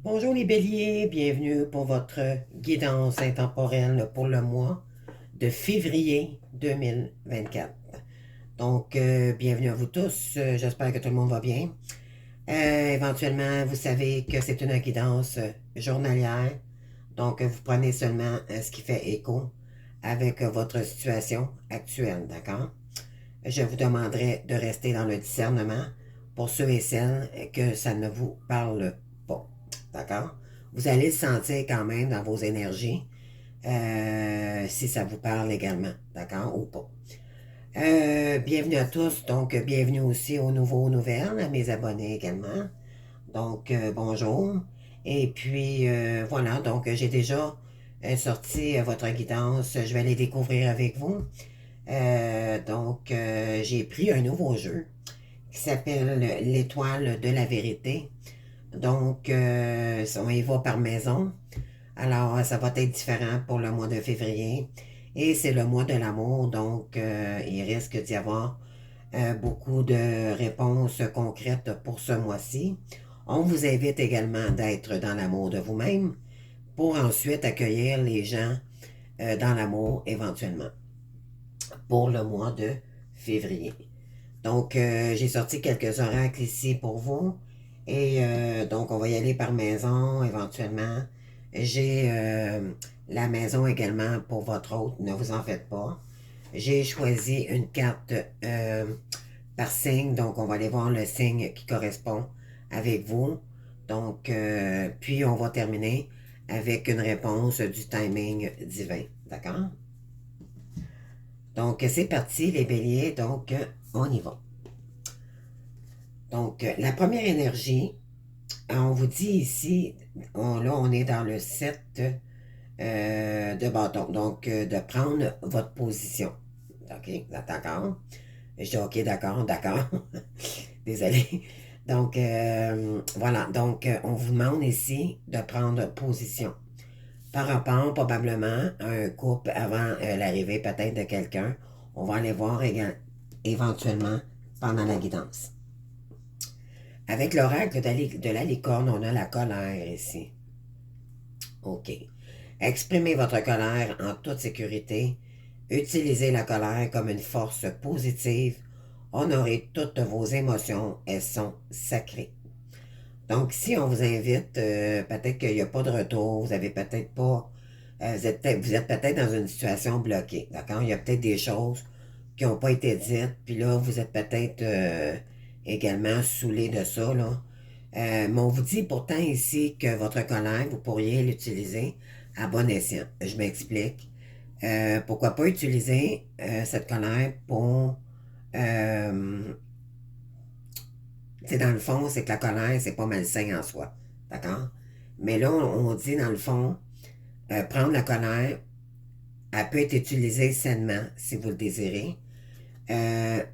Bonjour les béliers, bienvenue pour votre guidance intemporelle pour le mois de février 2024. Donc, bienvenue à vous tous, j'espère que tout le monde va bien. Éventuellement, vous savez que c'est une guidance journalière, donc vous prenez seulement ce qui fait écho avec votre situation actuelle, d'accord? Je vous demanderai de rester dans le discernement pour ceux et celles que ça ne vous parle pas. D'accord? Vous allez le sentir quand même dans vos énergies, si ça vous parle également. D'accord? Ou pas. Bienvenue à tous. Donc, bienvenue aussi aux nouveaux nouvelles, à mes abonnés également. Donc, bonjour. Et puis, voilà. Donc, j'ai déjà sorti votre guidance. Je vais les découvrir avec vous. Donc, j'ai pris un nouveau jeu qui s'appelle L'étoile de la vérité. Donc, on y va par maison. Alors, ça va être différent pour le mois de février. Et c'est le mois de l'amour, donc il risque d'y avoir beaucoup de réponses concrètes pour ce mois-ci. On vous invite également d'être dans l'amour de vous-même pour ensuite accueillir les gens dans l'amour éventuellement pour le mois de février. Donc, j'ai sorti quelques oracles ici pour vous. Et donc, on va y aller par maison éventuellement. J'ai la maison également pour votre hôte, ne vous en faites pas. J'ai choisi une carte par signe, donc on va aller voir le signe qui correspond avec vous. Donc, puis on va terminer avec une réponse du timing divin. D'accord? Donc, c'est parti, les béliers. Donc, on y va. Donc, la première énergie, on vous dit ici, là, on est dans le 7 de bâton. Donc, de prendre votre position. OK, d'accord? Je dis OK, d'accord, d'accord. Désolé. Donc, voilà. Donc, on vous demande ici de prendre position par rapport probablement à un couple avant l'arrivée peut-être de quelqu'un. On va aller voir éventuellement pendant la guidance. Avec l'oracle de la licorne, on a la colère ici. OK. Exprimez votre colère en toute sécurité. Utilisez la colère comme une force positive. Honorez toutes vos émotions. Elles sont sacrées. Donc, si on vous invite, peut-être qu'il n'y a pas de retour, vous avez peut-être pas. Vous êtes peut-être dans une situation bloquée. D'accord? Il y a peut-être des choses qui n'ont pas été dites, puis là, vous êtes peut-être également saoulé de ça, là. Mais on vous dit pourtant ici que votre colère, vous pourriez l'utiliser à bon escient. Je m'explique. Pourquoi pas utiliser cette colère pour... c'est dans le fond, c'est que la colère, c'est pas malsain en soi. D'accord? Mais là, on dit dans le fond, prendre la colère, elle peut être utilisée sainement si vous le désirez.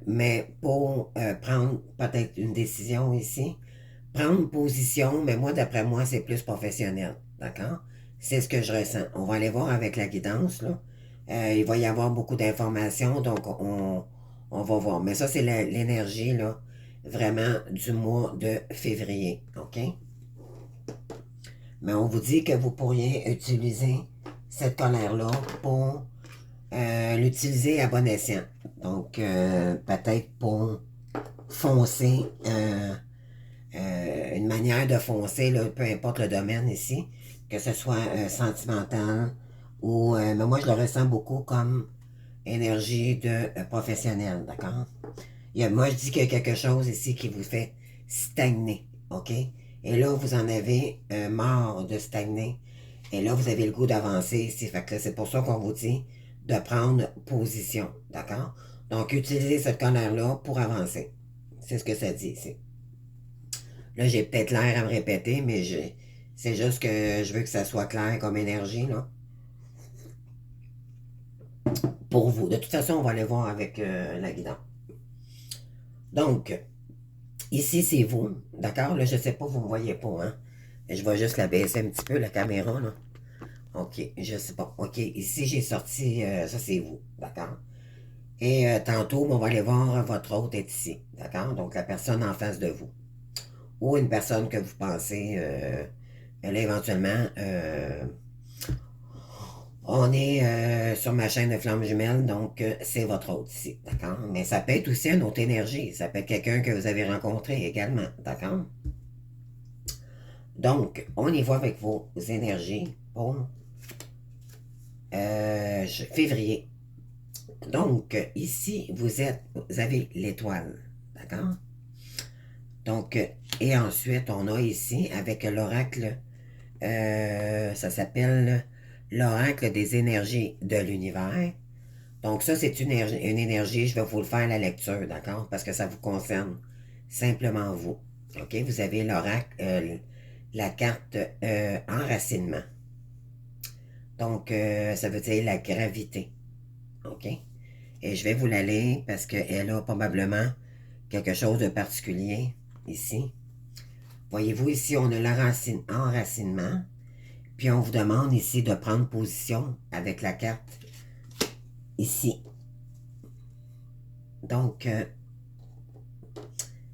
Mais pour prendre peut-être une décision ici, prendre une position, mais moi, d'après moi, c'est plus professionnel. D'accord? C'est ce que je ressens. On va aller voir avec la guidance, là. Il va y avoir beaucoup d'informations, donc on va voir. Mais ça, c'est l'énergie, là, vraiment du mois de février. OK? Mais on vous dit que vous pourriez utiliser cette colère-là pour l'utiliser à bon escient. Donc, peut-être pour foncer, une manière de foncer, là, peu importe le domaine ici, que ce soit sentimental ou... mais moi, je le ressens beaucoup comme énergie de professionnel, d'accord? Moi, je dis qu'il y a quelque chose ici qui vous fait stagner, OK? Et là, vous en avez marre de stagner. Et là, vous avez le goût d'avancer ici. Fait que c'est pour ça qu'on vous dit de prendre position, d'accord? Donc, utilisez cette colère-là pour avancer. C'est ce que ça dit ici. Là, j'ai peut-être l'air à me répéter, mais c'est juste que je veux que ça soit clair comme énergie, là, pour vous. De toute façon, on va aller voir avec la guidance. Donc, ici, c'est vous, d'accord? Là, je sais pas, vous me voyez pas, hein? Je vais juste la baisser un petit peu, la caméra, là. OK, je sais pas. OK, ici, j'ai sorti, ça, c'est vous, d'accord? Et tantôt, on va aller voir votre hôte est ici, d'accord? Donc, la personne en face de vous. Ou une personne que vous pensez Là, éventuellement, on est sur ma chaîne de flammes jumelles, donc c'est votre autre ici, d'accord? Mais ça peut être aussi une autre énergie. Ça peut être quelqu'un que vous avez rencontré également, d'accord? Donc, on y va avec vos énergies pour février. Donc, ici, vous avez l'étoile, d'accord? Donc, et ensuite, on a ici, avec l'oracle, ça s'appelle l'oracle des énergies de l'univers. Donc, ça, c'est une énergie, je vais vous le faire la lecture, d'accord? Parce que ça vous concerne simplement vous. OK? Vous avez l'oracle, la carte enracinement. Donc, ça veut dire la gravité. OK? Et je vais vous la lire parce qu'elle a probablement quelque chose de particulier ici. Voyez-vous, ici, on a l'enracinement. Puis on vous demande ici de prendre position avec la carte ici. Donc,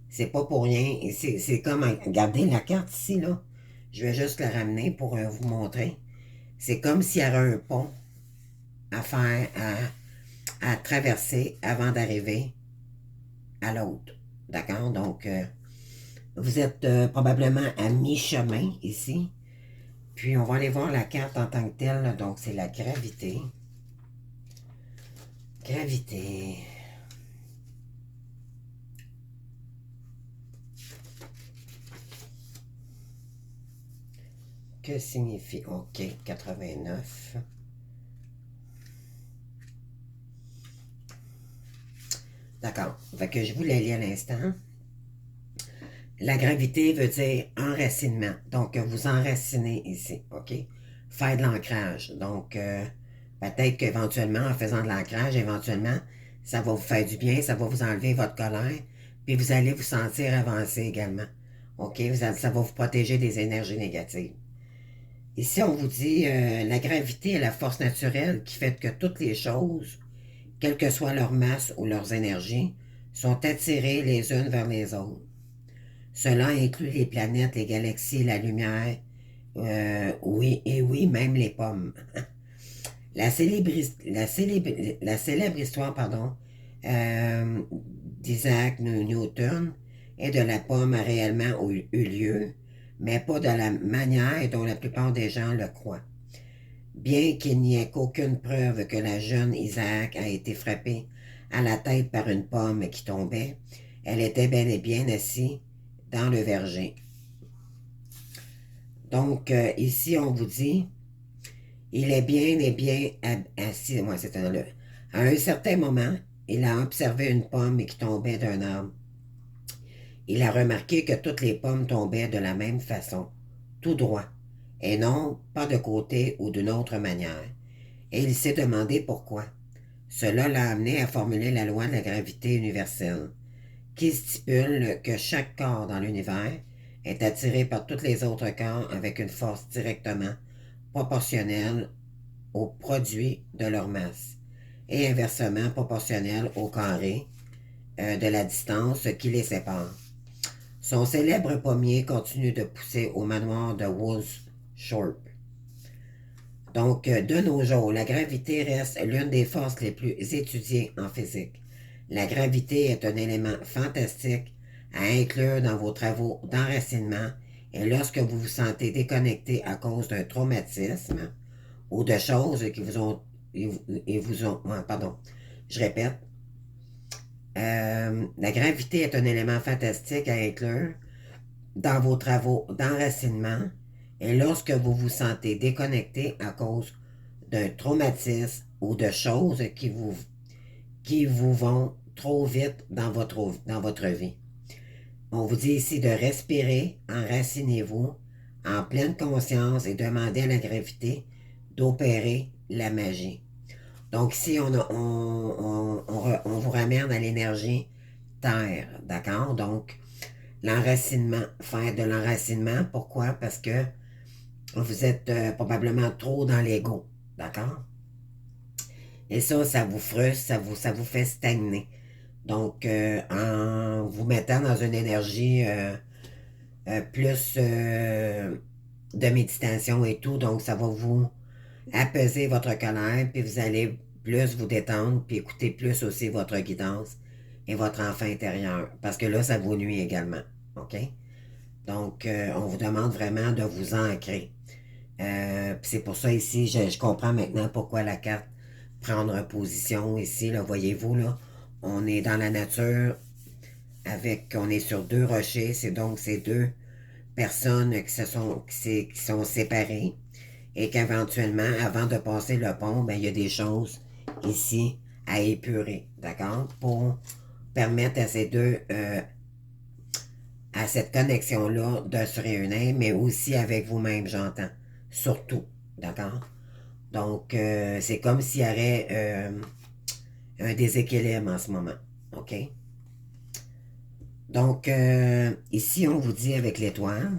c'est pas pour rien. C'est comme, regardez la carte ici, là. Je vais juste la ramener pour vous montrer. C'est comme s'il y avait un pont à faire, à traverser avant d'arriver à l'autre. D'accord? Donc, vous êtes probablement à mi-chemin ici. Puis, on va aller voir la carte en tant que telle. Donc, c'est la gravité. Gravité. Que signifie? OK, 89. D'accord. Fait que je vous la lis à l'instant. La gravité veut dire enracinement. Donc, vous enracinez ici, OK? Faire de l'ancrage. Donc, peut-être qu'éventuellement, en faisant de l'ancrage, éventuellement, ça va vous faire du bien, ça va vous enlever votre colère, puis vous allez vous sentir avancer également. OK? Ça va vous protéger des énergies négatives. Ici, on vous dit, la gravité est la force naturelle qui fait que toutes les choses, quelle que soit leur masse ou leurs énergies, sont attirées les unes vers les autres. Cela inclut les planètes, les galaxies, la lumière, oui, et oui, même les pommes. La célèbre histoire, pardon, d'Isaac Newton et de la pomme a réellement eu lieu, mais pas de la manière dont la plupart des gens le croient. Bien qu'il n'y ait qu'aucune preuve que la jeune Isaac a été frappée à la tête par une pomme qui tombait, elle était bel et bien assise dans le verger. Donc, ici, on vous dit, il est bien et bien assis. Moi, c'est un, à un certain moment, il a observé une pomme qui tombait d'un arbre. Il a remarqué que toutes les pommes tombaient de la même façon, tout droit, et non pas de côté ou d'une autre manière. Et il s'est demandé pourquoi. Cela l'a amené à formuler la loi de la gravité universelle, qui stipule que chaque corps dans l'univers est attiré par tous les autres corps avec une force directement proportionnelle au produit de leur masse et inversement proportionnelle au carré de la distance qui les sépare. Son célèbre pommier continue de pousser au manoir de Woolsthorpe. Donc, de nos jours, la gravité reste l'une des forces les plus étudiées en physique. La gravité est un élément fantastique à inclure dans vos travaux d'enracinement et lorsque vous vous sentez déconnecté à cause d'un traumatisme ou de choses qui vous ont... pardon, je répète. La gravité est un élément fantastique à inclure dans vos travaux d'enracinement et lorsque vous vous sentez déconnecté à cause d'un traumatisme ou de choses qui vous vont trop vite dans votre vie. On vous dit ici de respirer, enracinez-vous en pleine conscience et demandez à la gravité d'opérer la magie. Donc ici, on vous ramène à l'énergie terre, d'accord? Donc, l'enracinement, faire de l'enracinement, pourquoi? Parce que vous êtes probablement trop dans l'ego, d'accord? Et ça vous frustre, ça vous fait stagner. Donc, en vous mettant dans une énergie plus de méditation et tout, donc ça va vous apaiser votre colère, puis vous allez plus vous détendre, puis écouter plus aussi votre guidance et votre enfant intérieur, parce que là, ça vous nuit également, OK? Donc, on vous demande vraiment de vous ancrer. C'est pour ça ici, je comprends maintenant pourquoi la carte prendre position ici, là, voyez-vous, là, on est dans la nature, on est sur deux rochers, c'est donc ces deux personnes qui sont séparées et qu'éventuellement, avant de passer le pont, ben, il y a des choses ici à épurer, d'accord? Pour permettre à ces deux, à cette connexion-là de se réunir, mais aussi avec vous-même, j'entends. Surtout, d'accord? Donc, c'est comme s'il y aurait un déséquilibre en ce moment, OK? Donc, ici, on vous dit avec l'étoile,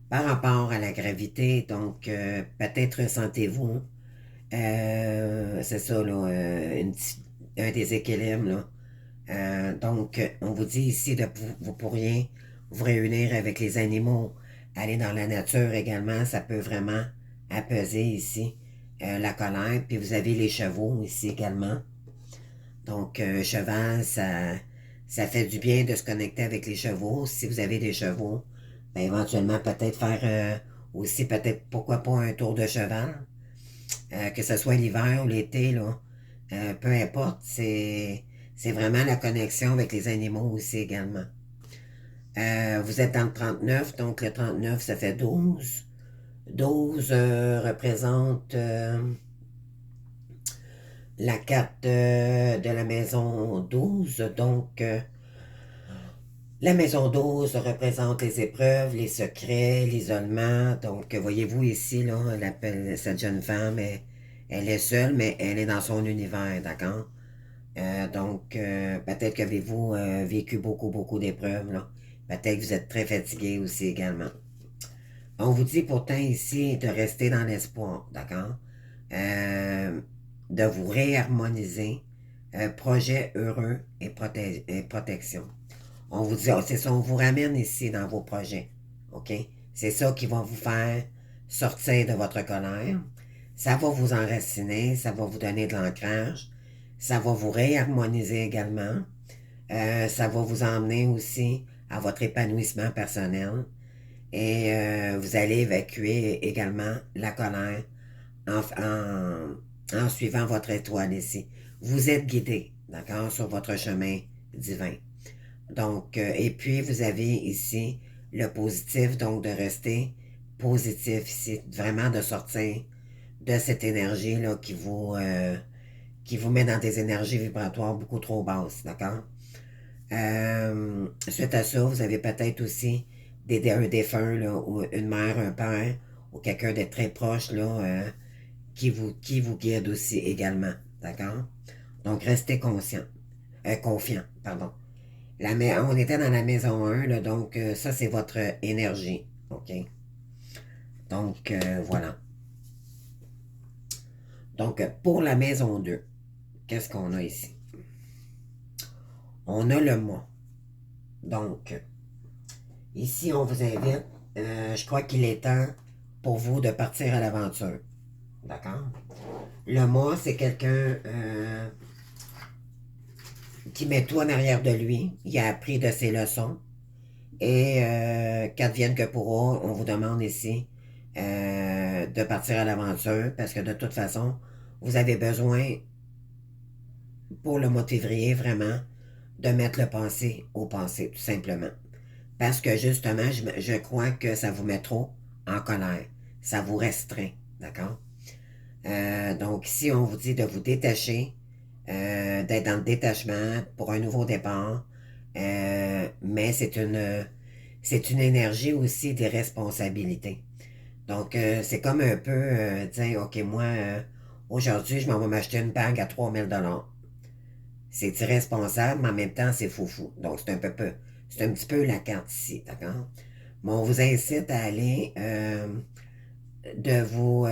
par rapport à la gravité, donc peut-être ressentez-vous, c'est ça, là, un déséquilibre, là. Donc, on vous dit ici de vous pourriez vous réunir avec les animaux, aller dans la nature également, ça peut vraiment apaiser ici la colère. Puis vous avez les chevaux ici également. Donc, cheval, ça fait du bien de se connecter avec les chevaux. Si vous avez des chevaux, ben, éventuellement peut-être faire aussi, peut-être, pourquoi pas un tour de cheval, que ce soit l'hiver ou l'été, là. Peu importe, c'est vraiment la connexion avec les animaux aussi également. Vous êtes dans le 39, donc le 39, ça fait 12. 12 représente la carte de la maison 12. Donc, la maison 12 représente les épreuves, les secrets, l'isolement. Donc, voyez-vous ici, là, cette jeune femme, elle est seule, mais elle est dans son univers, d'accord? Donc, peut-être qu'avez-vous vécu beaucoup, beaucoup d'épreuves, là. Peut-être que vous êtes très fatigué aussi également. On vous dit pourtant ici de rester dans l'espoir, d'accord? Euh, de vous réharmoniser, projet heureux et protection. On vous dit, c'est ça, on vous ramène ici dans vos projets, OK? C'est ça qui va vous faire sortir de votre colère. Ça va vous enraciner, ça va vous donner de l'ancrage, ça va vous réharmoniser également. Ça va vous emmener aussi à votre épanouissement personnel et vous allez évacuer également la colère en, en suivant votre étoile ici. Vous êtes guidé, d'accord, sur votre chemin divin. Donc, et puis vous avez ici le positif, donc de rester positif ici, vraiment de sortir de cette énergie-là qui vous met dans des énergies vibratoires beaucoup trop basses, d'accord? Suite à ça, vous avez peut-être aussi un défunt, là, ou une mère, un père, ou quelqu'un de très proche là, qui vous guide aussi également. D'accord? Donc, restez confiant, pardon. On était dans la maison 1, là, donc ça, c'est votre énergie. OK? Donc, voilà. Donc, pour la maison 2, qu'est-ce qu'on a ici? On a le mois. Donc, ici, on vous invite. Je crois qu'il est temps pour vous de partir à l'aventure. D'accord? Le moi, c'est quelqu'un qui met tout en arrière de lui. Il a appris de ses leçons. Et qu'advienne que pourra, on vous demande ici de partir à l'aventure parce que de toute façon, vous avez besoin, pour le mois de février, vraiment, de mettre le passé au passé, tout simplement. Parce que justement, je crois que ça vous met trop en colère. Ça vous restreint. D'accord? Donc ici, on vous dit de vous détacher, d'être dans le détachement pour un nouveau départ. Mais c'est une énergie aussi des responsabilités. Donc, c'est comme un peu dire, OK, moi, aujourd'hui, je m'en vais m'acheter une bague à 3000 $. C'est irresponsable, mais en même temps, c'est foufou. Donc, c'est un petit peu la carte ici, d'accord? Mais on vous incite à aller de vous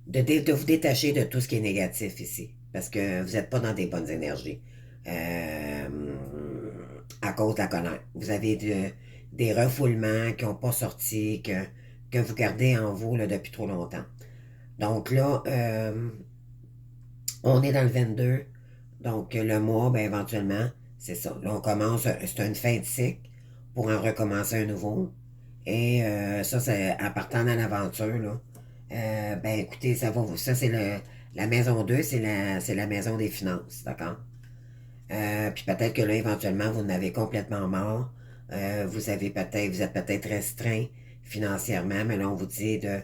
de vous détacher de tout ce qui est négatif ici. Parce que vous n'êtes pas dans des bonnes énergies. À cause de la colère. Vous avez des refoulements qui n'ont pas sorti, que vous gardez en vous là, depuis trop longtemps. Donc là, on est dans le 22. Donc le mois, ben, éventuellement, c'est ça. Là, on commence, c'est une fin de cycle pour en recommencer un nouveau. Et ça, c'est en partant dans l'aventure, là. Ben écoutez, ça c'est la maison 2, c'est la maison des finances, d'accord? Puis peut-être que là, éventuellement, vous en avez complètement marre. Vous êtes peut-être restreint financièrement, mais là, on vous dit de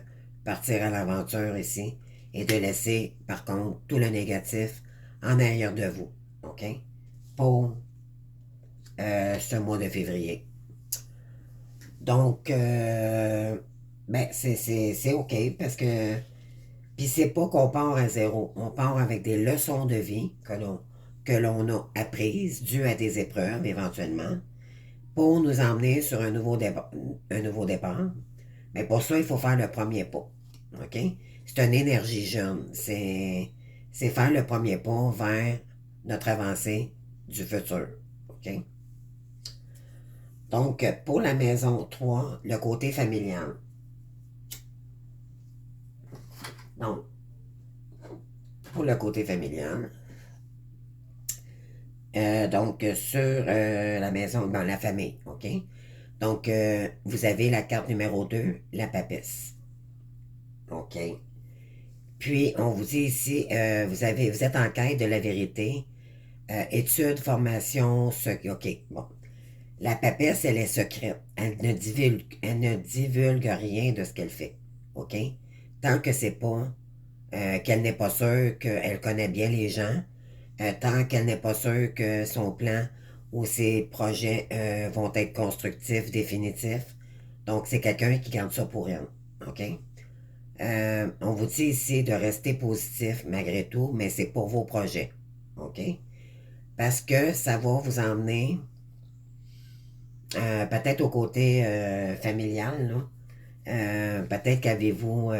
partir à l'aventure ici et de laisser, par contre, tout le négatif en arrière de vous. OK? Pour ce mois de février. Donc, ben, c'est OK parce que. Puis c'est pas qu'on part à zéro. On part avec des leçons de vie que l'on a apprises, dues à des épreuves éventuellement, pour nous emmener sur un nouveau départ. Mais pour ça, il faut faire le premier pas. OK? C'est une énergie jeune. C'est faire le premier pas vers notre avancée du futur. OK? Donc, pour la maison 3, le côté familial. Donc, pour le côté familial, donc sur la maison, dans la famille, OK? Donc, vous avez la carte numéro 2, la papesse. OK? Puis, on vous dit ici, vous êtes en quête de la vérité, études, formation, OK, bon. La papesse, elle est secrète. Elle ne divulgue rien de ce qu'elle fait. OK? Tant que c'est pas, qu'elle n'est pas sûre qu'elle connaît bien les gens, tant qu'elle n'est pas sûre que son plan ou ses projets vont être constructifs, définitifs. Donc, c'est quelqu'un qui garde ça pour elle. OK? On vous dit ici de rester positif malgré tout, mais c'est pour vos projets. OK? Parce que ça va vous emmener peut-être au côté familial, là. Peut-être qu'avez-vous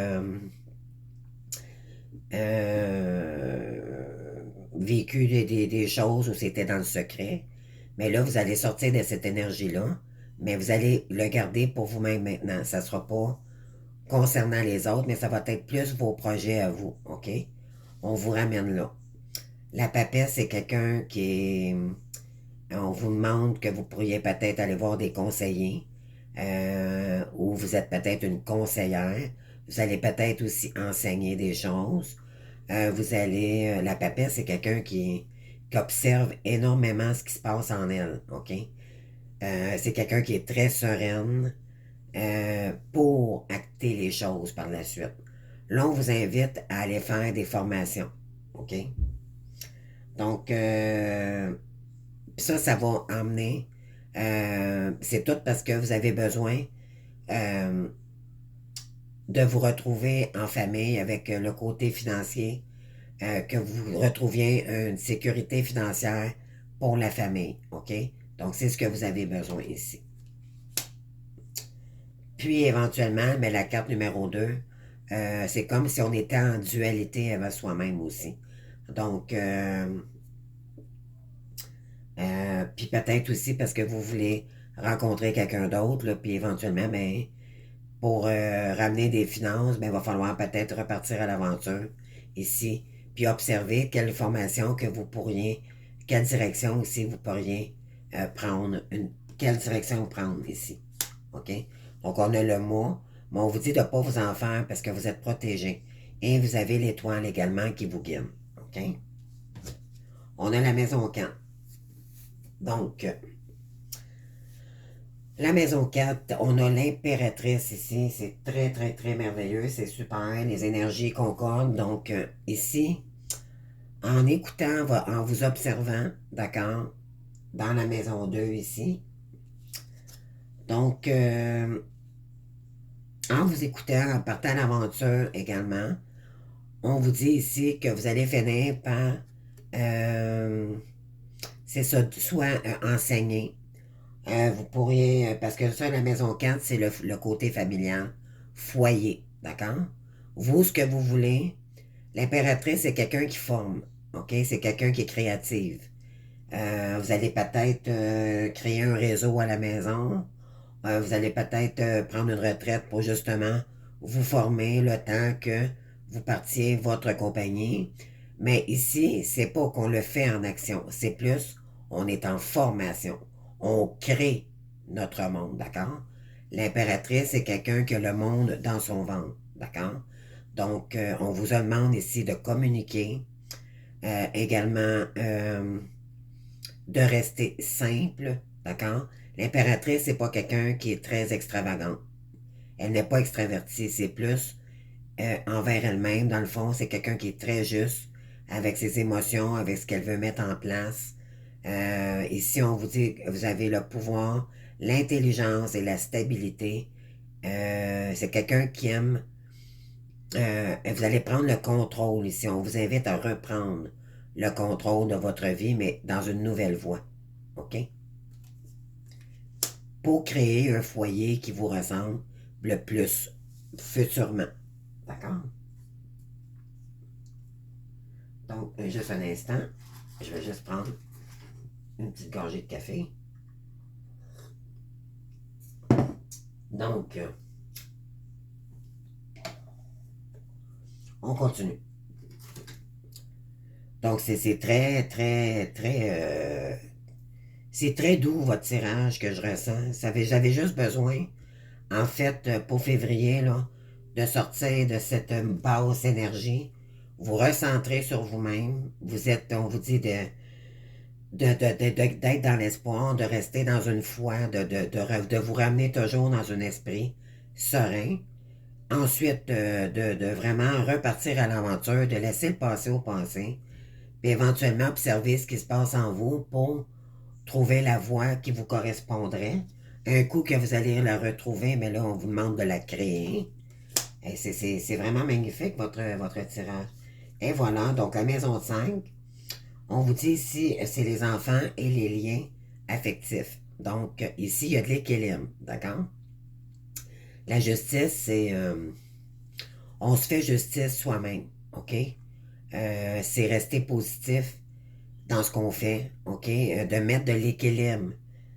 vécu des choses où c'était dans le secret. Mais là, vous allez sortir de cette énergie-là, mais vous allez le garder pour vous-même maintenant. Ça ne sera pas concernant les autres, mais ça va être plus vos projets à vous, OK? On vous ramène là. La papesse, c'est quelqu'un qui est. On vous demande que vous pourriez peut-être aller voir des conseillers, ou vous êtes peut-être une conseillère. Vous allez peut-être aussi enseigner des choses. La papesse, c'est quelqu'un qui observe énormément ce qui se passe en elle, OK? C'est quelqu'un qui est très sereine pour acter les choses par la suite. Là, on vous invite à aller faire des formations, OK? Donc, ça va emmener, c'est tout parce que vous avez besoin euh, de vous retrouver en famille avec le côté financier, que vous retrouviez une sécurité financière pour la famille, OK? Donc, c'est ce que vous avez besoin ici. Puis, éventuellement, mais la carte numéro 2, c'est comme si on était en dualité avec soi-même aussi. Donc, puis peut-être aussi parce que vous voulez rencontrer quelqu'un d'autre, là, puis éventuellement, ben, pour ramener des finances, ben, il va falloir peut-être repartir à l'aventure ici, puis observer quelle direction aussi vous pourriez quelle direction prendre ici. OK? Donc, on a le mois, mais on vous dit de ne pas vous en faire parce que vous êtes protégé. Et vous avez l'étoile également qui vous guide. OK? On a la maison 4. Donc, la maison 4, on a l'impératrice ici. C'est très, très, très merveilleux. C'est super. Les énergies concordent. Donc, ici, en écoutant, en vous observant, d'accord, dans la maison 2 ici. Donc, en vous écoutant, en partant à l'aventure également, on vous dit ici que vous allez finir par, euh, c'est ça, soit enseigner. Vous pourriez, parce que ça, la maison 4, c'est le côté familial, foyer, d'accord? Vous, ce que vous voulez, l'impératrice, c'est quelqu'un qui forme, OK? C'est quelqu'un qui est créative. Vous allez peut-être créer un réseau à la maison, Vous allez peut-être prendre une retraite pour justement vous former le temps que vous partiez votre compagnie. Mais ici, c'est pas qu'on le fait en action, c'est plus on est en formation. On crée notre monde, d'accord? L'impératrice, c'est quelqu'un qui a le monde dans son ventre, d'accord? Donc, on vous demande ici de communiquer, également de rester simple, d'accord? L'impératrice, c'est pas quelqu'un qui est très extravagant. Elle n'est pas extravertie, c'est plus envers elle-même. Dans le fond, c'est quelqu'un qui est très juste avec ses émotions, avec ce qu'elle veut mettre en place. Ici, on vous dit que vous avez le pouvoir, l'intelligence et la stabilité. C'est quelqu'un qui aime. Vous allez prendre le contrôle ici. On vous invite à reprendre le contrôle de votre vie, mais dans une nouvelle voie. OK? Pour créer un foyer qui vous ressemble le plus futurement. D'accord? Donc, juste un instant, je vais juste prendre une petite gorgée de café. Donc, on continue. Donc, c'est très, très, très... c'est très doux, votre tirage que je ressens. J'avais juste besoin, en fait, pour février, là, de sortir de cette basse énergie. Vous recentrez sur vous-même. Vous êtes, on vous dit, d'être dans l'espoir, de rester dans une foi, de vous ramener toujours dans un esprit serein. Ensuite, de vraiment repartir à l'aventure, de laisser le passé au passé, puis éventuellement observer ce qui se passe en vous pour trouver la voie qui vous correspondrait. Un coup que vous allez la retrouver, mais là, on vous demande de la créer. Et c'est vraiment magnifique, votre tirage. Et voilà, donc la maison 5. On vous dit ici, c'est les enfants et les liens affectifs. Donc, ici, il y a de l'équilibre, d'accord? La justice, c'est... on se fait justice soi-même, OK? C'est rester positif dans ce qu'on fait, OK? De mettre de l'équilibre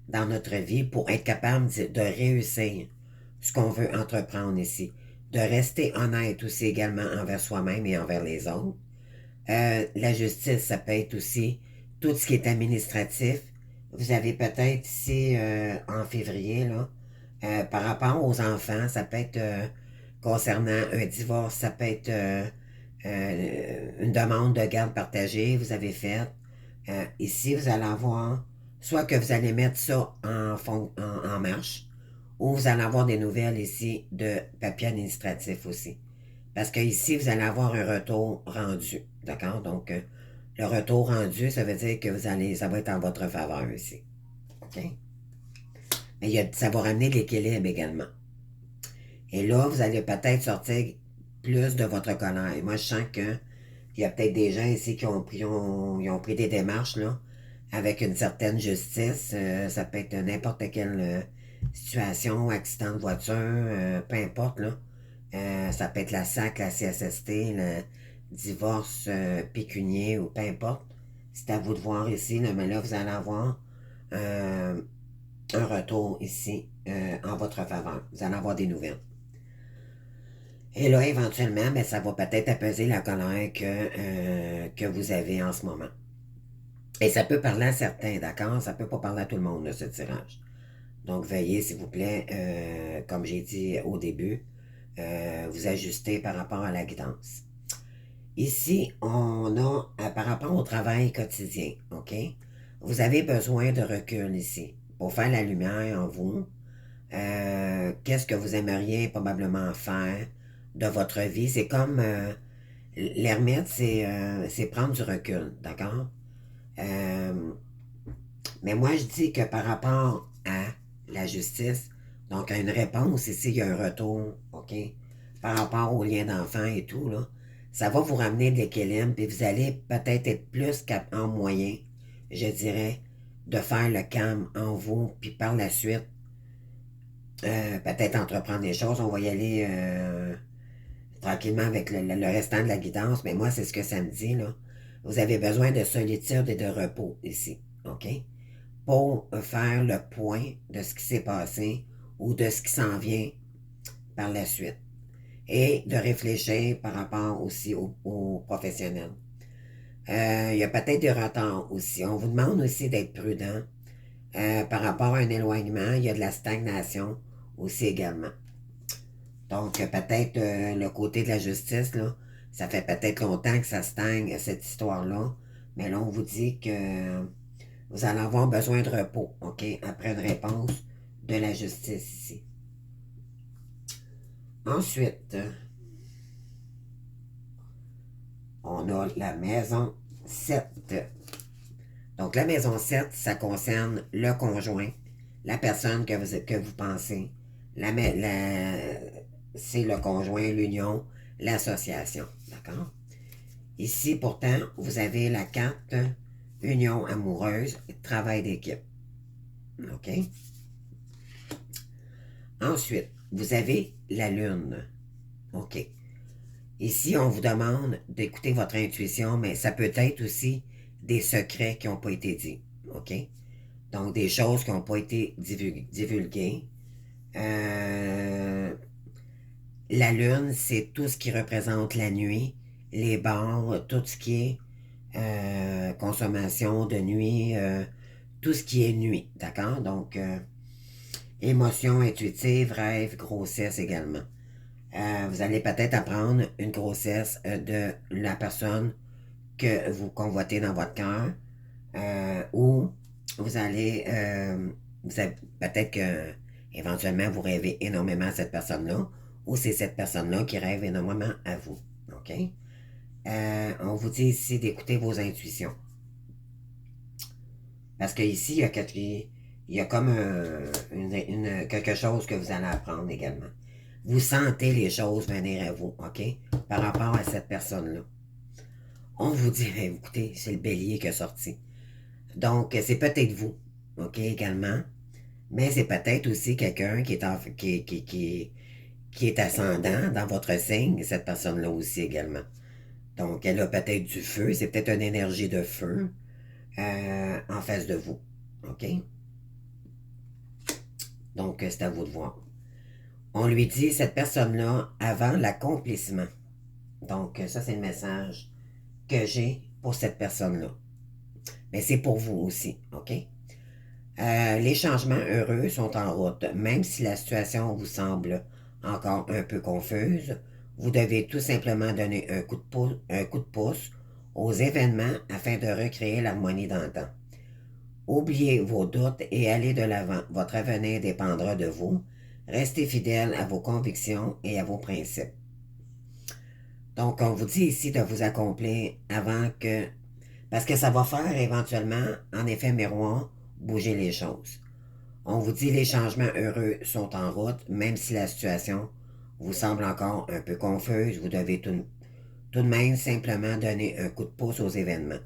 dans notre vie pour être capable de réussir ce qu'on veut entreprendre ici. De rester honnête aussi également envers soi-même et envers les autres. La justice, ça peut être aussi tout ce qui est administratif. Vous avez peut-être ici en février, là, par rapport aux enfants, ça peut être concernant un divorce, ça peut être une demande de garde partagée, vous avez fait. Ici, vous allez avoir soit que vous allez mettre ça en marche, ou vous allez avoir des nouvelles ici de papier administratif aussi. Parce que ici, vous allez avoir un retour rendu. D'accord? Donc, le retour rendu, ça veut dire que ça va être en votre faveur ici. OK? Mais ça va ramener de l'équilibre également. Et là, vous allez peut-être sortir plus de votre colère. Et moi, je sens que il y a peut-être des gens ici qui ils ont pris des démarches là, avec une certaine justice. Ça peut être n'importe quelle situation, accident de voiture, peu importe là. Ça peut être la SAC, la CSST, le divorce pécunier ou peu importe. C'est à vous de voir ici, là, mais là, vous allez avoir euh, un retour ici en votre faveur. Vous allez avoir des nouvelles. Et là, éventuellement, ben, ça va peut-être apaiser la colère que vous avez en ce moment. Et ça peut parler à certains, d'accord? Ça peut pas parler à tout le monde, là, ce tirage. Donc, veuillez, s'il vous plaît, comme j'ai dit au début, vous ajuster par rapport à la guidance. Ici, on a, par rapport au travail quotidien, OK? Vous avez besoin de recul ici pour faire la lumière en vous. Qu'est-ce que vous aimeriez probablement faire de votre vie? C'est comme l'ermite, c'est prendre du recul, d'accord? Euh, mais moi, je dis que par rapport à la justice, donc à une réponse, ici, il y a un retour, OK? Par rapport aux liens d'enfants et tout, là, ça va vous ramener de l'équilibre, puis vous allez peut-être être plus en moyen, je dirais, de faire le calme en vous, puis par la suite, peut-être entreprendre des choses. On va y aller tranquillement avec le restant de la guidance, mais moi, c'est ce que ça me dit, là. Vous avez besoin de solitude et de repos ici, OK? Pour faire le point de ce qui s'est passé ou de ce qui s'en vient par la suite. Et de réfléchir par rapport aussi aux professionnels. Il y a peut-être des retards aussi. On vous demande aussi d'être prudent par rapport à un éloignement. Il y a de la stagnation aussi également. Donc, peut-être le côté de la justice, là, ça fait peut-être longtemps que ça stagne, cette histoire-là. Mais là, on vous dit que vous allez avoir besoin de repos, OK? Après une réponse de la justice ici. Ensuite, on a la maison 7. Donc, la maison 7, ça concerne le conjoint, la personne que vous pensez. C'est le conjoint, l'union, l'association. D'accord? Ici, pourtant, vous avez la carte union amoureuse, travail d'équipe. OK? Ensuite, vous avez la lune. OK. Ici, on vous demande d'écouter votre intuition, mais ça peut être aussi des secrets qui n'ont pas été dits. OK? Donc, des choses qui n'ont pas été divulguées. La lune, c'est tout ce qui représente la nuit, les bars, tout ce qui est consommation de nuit, tout ce qui est nuit, d'accord? Donc, émotions intuitives, rêves, grossesse également. Vous allez peut-être apprendre une grossesse de la personne que vous convoitez dans votre cœur, ou vous allez, peut-être que éventuellement vous rêvez énormément à cette personne-là, ou c'est cette personne-là qui rêve énormément à vous. OK? On vous dit ici d'écouter vos intuitions. Parce qu'ici, il y a comme quelque chose que vous allez apprendre également. Vous sentez les choses venir à vous, OK? Par rapport à cette personne-là. On vous dit, écoutez, c'est le bélier qui est sorti. Donc, c'est peut-être vous, OK, également. Mais c'est peut-être aussi quelqu'un qui est ascendant dans votre signe, cette personne-là aussi également. Donc, elle a peut-être du feu, c'est peut-être une énergie de feu en face de vous. OK? Donc, c'est à vous de voir. On lui dit, cette personne-là, avant l'accomplissement. Donc, ça, c'est le message que j'ai pour cette personne-là. Mais c'est pour vous aussi, OK? Les changements heureux sont en route. Même si la situation vous semble encore un peu confuse, vous devez tout simplement donner un coup de pouce aux événements afin de recréer l'harmonie d'antan. Oubliez vos doutes et allez de l'avant. Votre avenir dépendra de vous. Restez fidèle à vos convictions et à vos principes. Donc, on vous dit ici de vous accomplir avant que... Parce que ça va faire éventuellement, en effet miroir, bouger les choses. On vous dit les changements heureux sont en route, même si la situation vous semble encore un peu confuse, vous devez tout de même simplement donner un coup de pouce aux événements.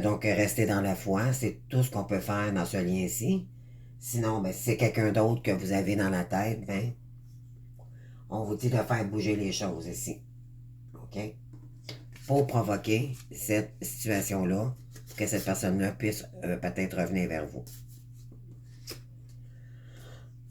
Donc, rester dans la foi, c'est tout ce qu'on peut faire dans ce lien-ci. Sinon, ben, si c'est quelqu'un d'autre que vous avez dans la tête, ben, on vous dit de faire bouger les choses ici. OK? Pour provoquer cette situation-là, pour que cette personne-là puisse peut-être revenir vers vous.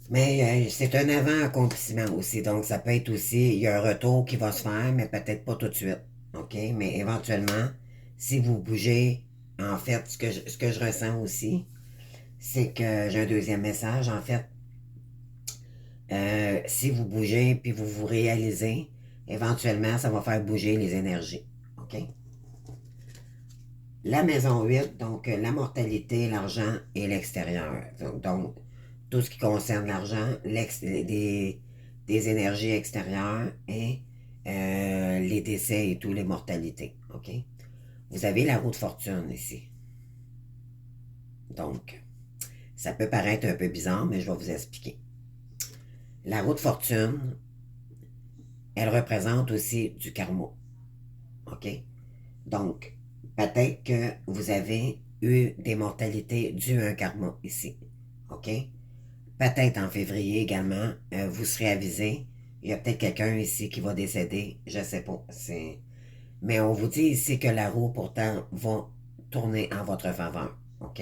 Mais c'est un avant-accomplissement aussi. Donc, ça peut être aussi, il y a un retour qui va se faire, mais peut-être pas tout de suite. OK? Mais éventuellement, si vous bougez, en fait, ce que je ressens aussi, c'est que j'ai un deuxième message. En fait, si vous bougez puis vous vous réalisez, éventuellement, ça va faire bouger les énergies. OK? La maison 8, donc la mortalité, l'argent et l'extérieur. Donc, tout ce qui concerne l'argent, des énergies extérieures et les décès et toutes les mortalités. OK? Vous avez la roue de fortune ici. Donc, ça peut paraître un peu bizarre, mais je vais vous expliquer. La roue de fortune, elle représente aussi du karma. OK? Donc, peut-être que vous avez eu des mortalités dues à un karma ici. OK? Peut-être en février également, vous serez avisé. Il y a peut-être quelqu'un ici qui va décéder. Je ne sais pas. Mais on vous dit ici que la roue, pourtant, va tourner en votre faveur. OK?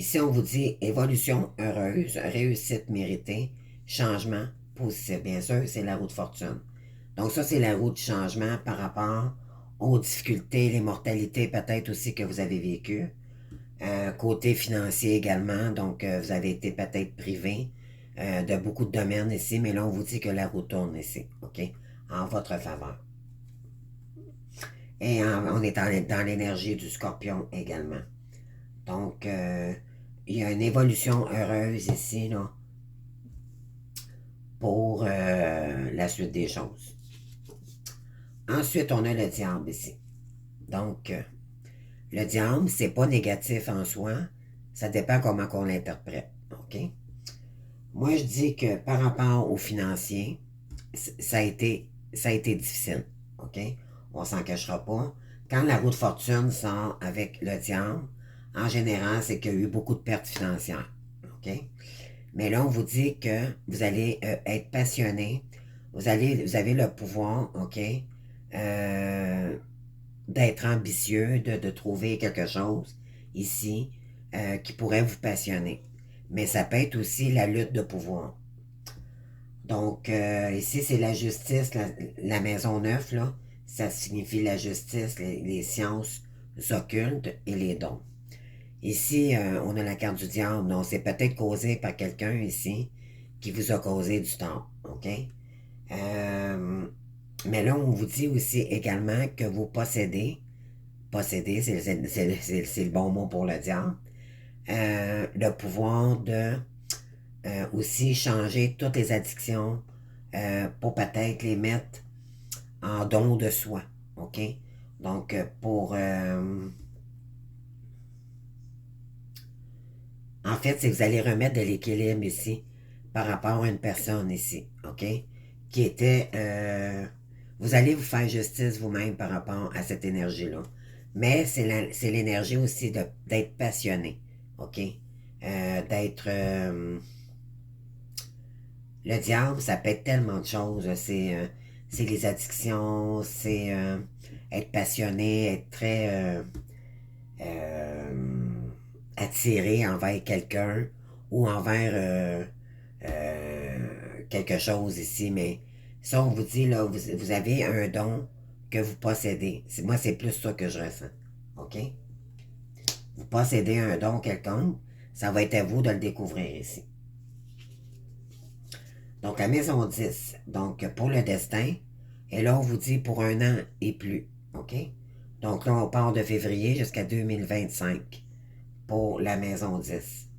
Ici, on vous dit évolution heureuse, réussite méritée, changement positif. Bien sûr, c'est la roue de fortune. Donc ça, c'est la roue du changement par rapport aux difficultés, les mortalités peut-être aussi que vous avez vécues. Côté financier également, donc vous avez été peut-être privé de beaucoup de domaines ici, mais là, on vous dit que la roue tourne ici, OK? En votre faveur. Et on est dans l'énergie du scorpion également. Donc, il y a une évolution heureuse ici, là, pour la suite des choses. Ensuite, on a le diable ici. Donc, le diable, c'est pas négatif en soi. Ça dépend comment on l'interprète. OK? Moi, je dis que par rapport aux financiers, ça a été difficile. OK? On s'en cachera pas. Quand la roue de fortune sort avec le diable, en général, c'est qu'il y a eu beaucoup de pertes financières. OK? Mais là, on vous dit que vous allez être passionné. Vous avez le pouvoir, OK? D'être ambitieux, de trouver quelque chose ici qui pourrait vous passionner. Mais ça peut être aussi la lutte de pouvoir. Donc, ici, c'est la justice, la maison neuve, là. Ça signifie la justice, les sciences occultes et les dons. Ici, on a la carte du diable. Donc, c'est peut-être causé par quelqu'un ici qui vous a causé du tort. OK? Euh, mais là, on vous dit aussi également que vous possédez, c'est le bon mot pour le diable, le pouvoir de aussi changer toutes les addictions pour peut-être les mettre en don de soi. OK? Donc, en fait, c'est que vous allez remettre de l'équilibre ici par rapport à une personne ici. OK? Qui était... vous allez vous faire justice vous-même par rapport à cette énergie-là. Mais c'est l'énergie aussi d'être passionné. OK? D'être... le diable, ça peut être tellement de choses. C'est les addictions, c'est être passionné, être très euh, attiré envers quelqu'un ou envers quelque chose ici. Mais ça, on vous dit, là, vous avez un don que vous possédez. Moi, c'est plus ça que je ressens. OK? Vous possédez un don quelconque, ça va être à vous de le découvrir ici. Donc, la maison 10, donc pour le destin, et là, on vous dit pour un an et plus. OK? Donc là, on part de février jusqu'à 2025 pour la maison 10.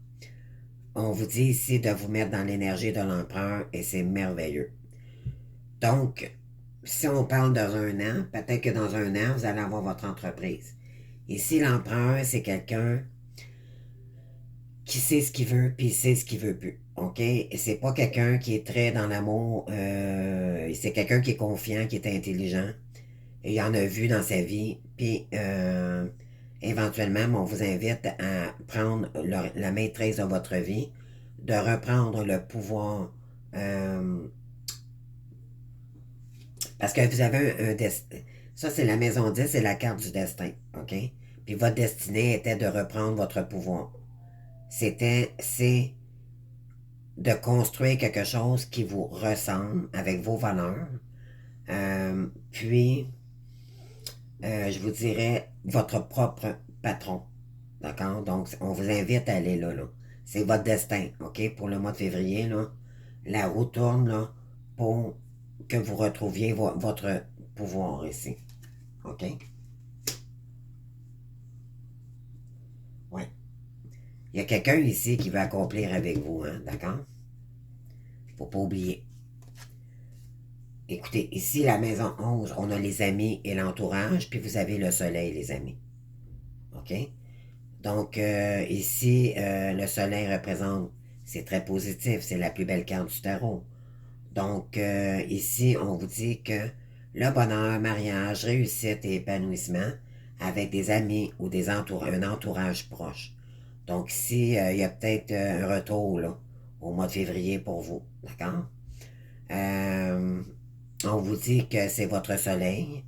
On vous dit ici de vous mettre dans l'énergie de l'empereur et c'est merveilleux. Donc, si on parle dans un an, peut-être que dans un an, vous allez avoir votre entreprise. Ici, l'empereur, c'est quelqu'un qui sait ce qu'il veut, puis il sait ce qu'il veut plus. OK? Et c'est pas quelqu'un qui est très dans l'amour. C'est quelqu'un qui est confiant, qui est intelligent. Et il en a vu dans sa vie. Puis, éventuellement, on vous invite à prendre la maîtrise de votre vie, de reprendre le pouvoir. Parce que vous avez un destin. Ça, c'est la maison 10, c'est la carte du destin. OK? Puis votre destinée était de reprendre votre pouvoir. C'est de construire quelque chose qui vous ressemble avec vos valeurs. Puis, je vous dirais votre propre patron. D'accord? Donc, on vous invite à aller là. C'est votre destin. OK? Pour le mois de février, là, la roue tourne là, pour que vous retrouviez votre pouvoir ici. OK? Oui. Il y a quelqu'un ici qui veut accomplir avec vous, hein? D'accord? Faut pas oublier. Écoutez, ici, la maison 11, on a les amis et l'entourage, puis vous avez le soleil, les amis. OK? Donc, ici, le soleil représente, c'est très positif, c'est la plus belle carte du tarot. Donc, ici, on vous dit que le bonheur, mariage, réussite et épanouissement avec des amis ou un entourage proche. Donc, ici, il y a peut-être un retour là, au mois de février pour vous. D'accord? Euh, on vous dit que c'est votre soleil,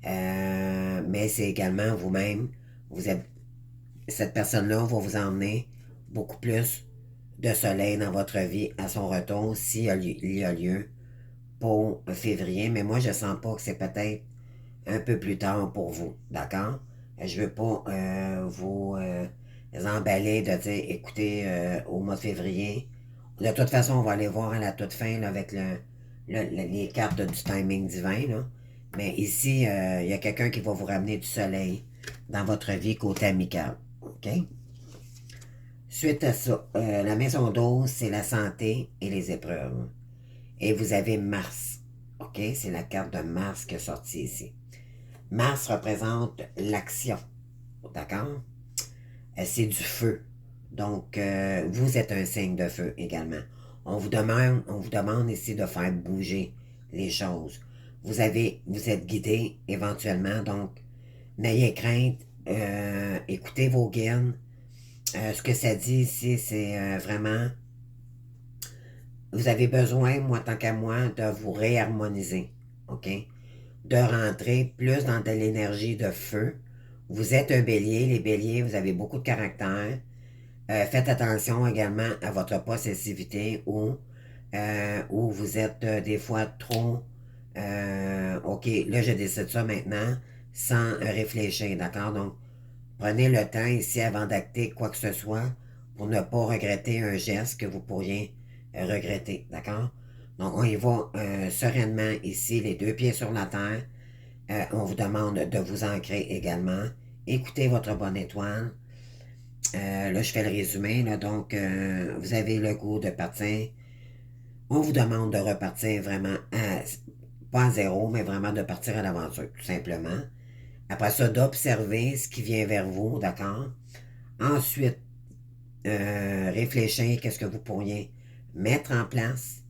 mais c'est également vous-même. Vous êtes, cette personne-là va vous emmener beaucoup plus de soleil dans votre vie à son retour s'il y a lieu pour février. Mais moi, je sens pas que c'est peut-être un peu plus tard pour vous. D'accord? Je veux pas vous emballer de dire, écoutez, au mois de février, de toute façon, on va aller voir à la toute fin là, avec les cartes du timing divin. Là. Mais ici, il y a quelqu'un qui va vous ramener du soleil dans votre vie côté amical. OK? Suite à ça, la maison 12, c'est la santé et les épreuves. Et vous avez Mars. OK? C'est la carte de Mars qui est sortie ici. Mars représente l'action. D'accord? C'est du feu. Donc, vous êtes un signe de feu également. On vous demande ici de faire bouger les choses. Vous êtes guidé éventuellement, donc n'ayez crainte, écoutez vos guides. Ce que ça dit ici, c'est vraiment, vous avez besoin, moi tant qu'à moi, de vous réharmoniser, ok? De rentrer plus dans de l'énergie de feu. Vous êtes un bélier, les béliers, vous avez beaucoup de caractère. Faites attention également à votre possessivité où vous êtes des fois trop OK, là je décide ça maintenant sans réfléchir, d'accord? Donc, prenez le temps ici avant d'acter quoi que ce soit pour ne pas regretter un geste que vous pourriez regretter, d'accord? Donc, on y va sereinement ici, les deux pieds sur la terre. On vous demande de vous ancrer également. Écoutez votre bonne étoile. Là, je fais le résumé. Là, donc, vous avez le goût de partir. On vous demande de repartir vraiment pas à zéro, mais vraiment de partir à l'aventure, tout simplement. Après ça, d'observer ce qui vient vers vous, d'accord? Ensuite, réfléchir qu'est-ce que vous pourriez mettre en place.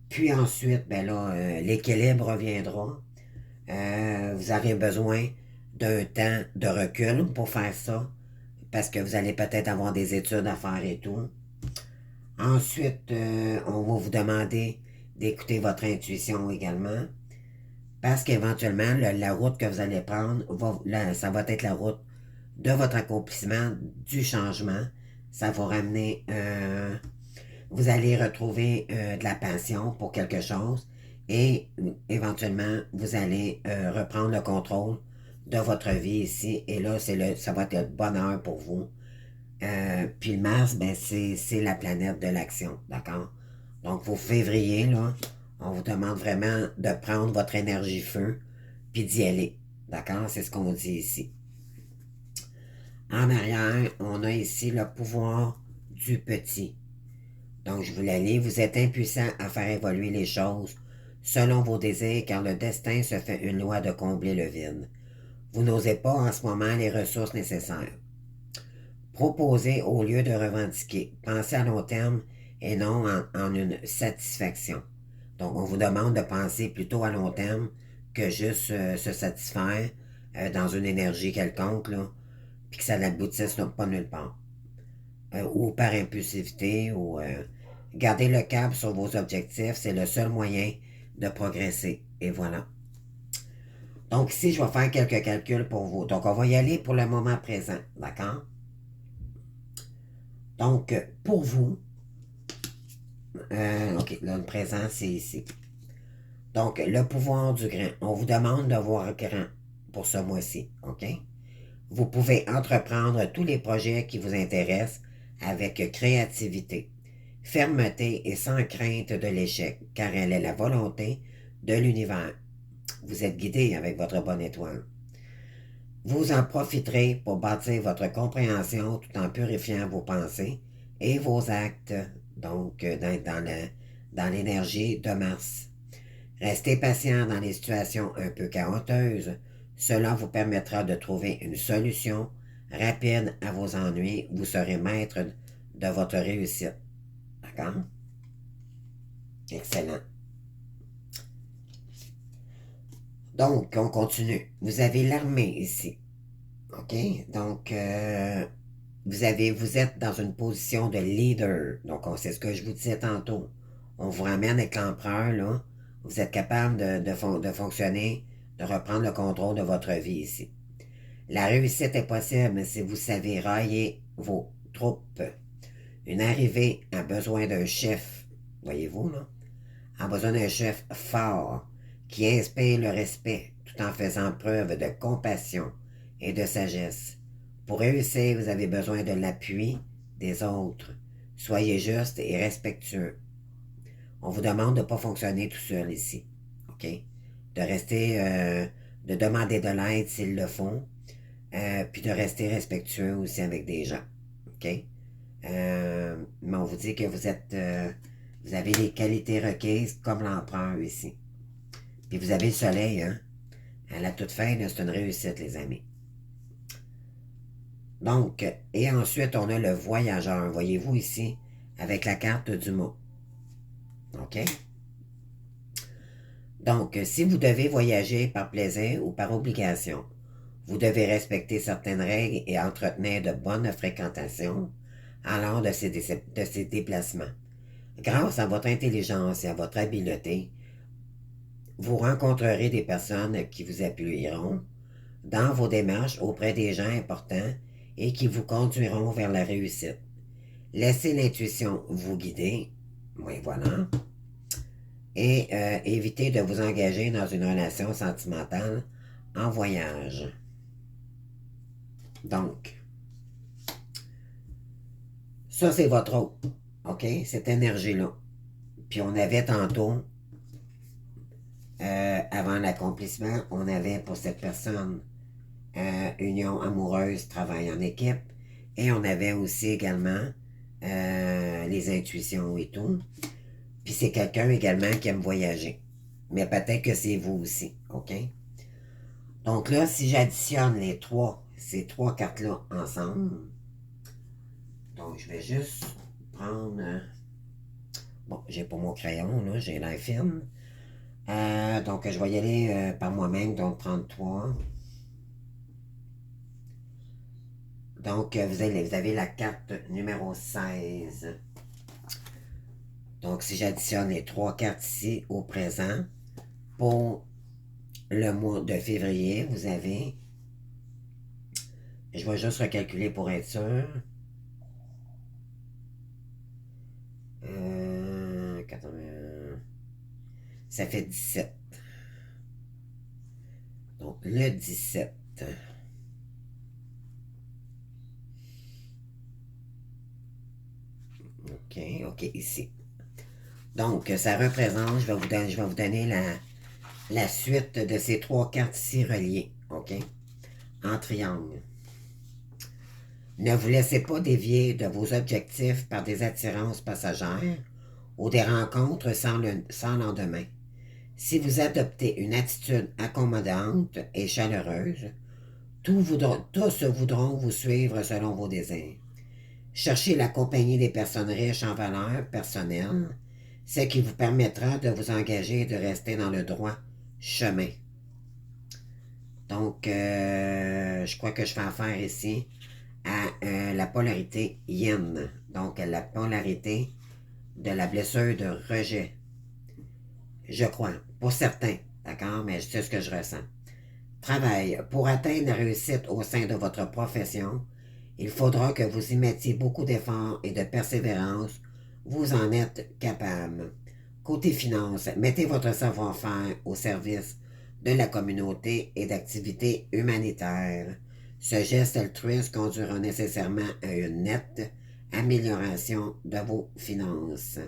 Puis ensuite, ben là, l'équilibre reviendra. Vous aurez besoin d'un temps de recul pour faire ça, parce que vous allez peut-être avoir des études à faire et tout. Ensuite, on va vous demander d'écouter votre intuition également, parce qu'éventuellement, la route que vous allez prendre, ça va être la route de votre accomplissement, du changement. Ça va ramener, vous allez retrouver de la passion pour quelque chose et éventuellement, vous allez reprendre le contrôle de votre vie ici. Et là, ça va être le bonheur pour vous. Puis le Mars, ben, c'est la planète de l'action, d'accord? Donc, pour février, là, on vous demande vraiment de prendre votre énergie feu, puis d'y aller, d'accord? C'est ce qu'on dit ici. En arrière, on a ici le pouvoir du petit. Donc, je vous la lis. Vous êtes impuissant à faire évoluer les choses selon vos désirs, car le destin se fait une loi de combler le vide. Vous n'osez pas en ce moment les ressources nécessaires. Proposez au lieu de revendiquer. Pensez à long terme et non en une satisfaction. Donc, on vous demande de penser plutôt à long terme que juste se satisfaire dans une énergie quelconque, là, puis que ça n'aboutisse pas nulle part. Ou par impulsivité, ou garder le cap sur vos objectifs, c'est le seul moyen de progresser. Et voilà. Donc ici, je vais faire quelques calculs pour vous. Donc, on va y aller pour le moment présent, d'accord? Donc, pour vous, OK, là, le présent, c'est ici. Donc, le pouvoir du grand. On vous demande de voir grand pour ce mois-ci, OK? Vous pouvez entreprendre tous les projets qui vous intéressent avec créativité, fermeté et sans crainte de l'échec, car elle est la volonté de l'univers. Vous êtes guidé avec votre bonne étoile. Vous en profiterez pour bâtir votre compréhension tout en purifiant vos pensées et vos actes, donc dans l'énergie de Mars. Restez patient dans les situations un peu chaotiques. Cela vous permettra de trouver une solution rapide à vos ennuis. Vous serez maître de votre réussite. D'accord? Excellent. Donc, on continue. Vous avez l'armée ici. OK? Donc, vous êtes dans une position de leader. Donc, c'est ce que je vous disais tantôt. On vous ramène avec l'empereur, là. Vous êtes capable de fonctionner, de reprendre le contrôle de votre vie ici. La réussite est possible si vous savez railler vos troupe. Une arrivée a besoin d'un chef, voyez-vous, là, a besoin d'un chef fort qui inspire le respect tout en faisant preuve de compassion et de sagesse. Pour réussir, vous avez besoin de l'appui des autres. Soyez juste et respectueux. On vous demande de ne pas fonctionner tout seul ici. OK? De rester, de demander de l'aide s'ils le font, puis de rester respectueux aussi avec des gens. OK? Mais on vous dit que vous avez les qualités requises comme l'empereur ici. Puis vous avez le soleil, hein? À la toute fin, c'est une réussite, les amis. Donc, et ensuite, on a le voyageur, voyez-vous ici, avec la carte du mot. OK? Donc, si vous devez voyager par plaisir ou par obligation, vous devez respecter certaines règles et entretenir de bonnes fréquentations allant de ces déplacements. Grâce à votre intelligence et à votre habileté, vous rencontrerez des personnes qui vous appuieront dans vos démarches auprès des gens importants et qui vous conduiront vers la réussite. Laissez l'intuition vous guider. Oui, voilà. Et évitez de vous engager dans une relation sentimentale en voyage. Donc, ça c'est votre autre, OK? Cette énergie-là. Puis on avait tantôt, avant l'accomplissement, on avait pour cette personne union amoureuse, travail en équipe. Et on avait aussi également les intuitions et tout. Puis c'est quelqu'un également qui aime voyager. Mais peut-être que c'est vous aussi, OK? Donc là, si j'additionne ces trois cartes-là ensemble, donc je vais juste prendre... bon, j'ai pas mon crayon, là, j'ai l'air fine. Donc je vais y aller par moi-même, donc 33. Donc vous avez la carte numéro 16. Donc si j'additionne les trois cartes ici au présent, pour le mois de février, vous avez... Je vais juste recalculer pour être sûr. 81. Ça fait 17. Donc, le 17. OK, ici. Donc, ça représente, je vais vous donner la suite de ces trois cartes ici reliées. OK? En triangle. Ne vous laissez pas dévier de vos objectifs par des attirances passagères ou des rencontres sans lendemain. Si vous adoptez une attitude accommodante et chaleureuse, tous voudront vous suivre selon vos désirs. Cherchez la compagnie des personnes riches en valeurs personnelles, ce qui vous permettra de vous engager et de rester dans le droit chemin. Donc, je crois que je fais affaire ici à la polarité yin. Donc, la polarité de la blessure de rejet. Je crois, pour certains, d'accord, mais c'est ce que je ressens. Travail. Pour atteindre la réussite au sein de votre profession, il faudra que vous y mettiez beaucoup d'efforts et de persévérance. Vous en êtes capable. Côté finance, mettez votre savoir-faire au service de la communauté et d'activités humanitaires. Ce geste altruiste conduira nécessairement à une nette amélioration de vos finances.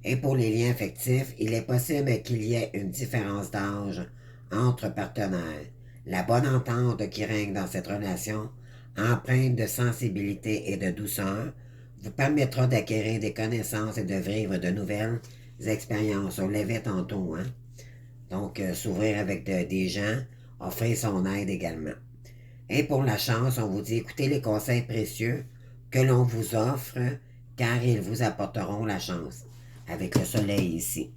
Et pour les liens affectifs, il est possible qu'il y ait une différence d'âge entre partenaires. La bonne entente qui règne dans cette relation, empreinte de sensibilité et de douceur, vous permettra d'acquérir des connaissances et de vivre de nouvelles expériences. On l'avait tantôt, hein? Donc, s'ouvrir avec des gens, offrir son aide également. Et pour la chance, on vous dit, écoutez les conseils précieux que l'on vous offre, car ils vous apporteront la chance. Avec le soleil ici.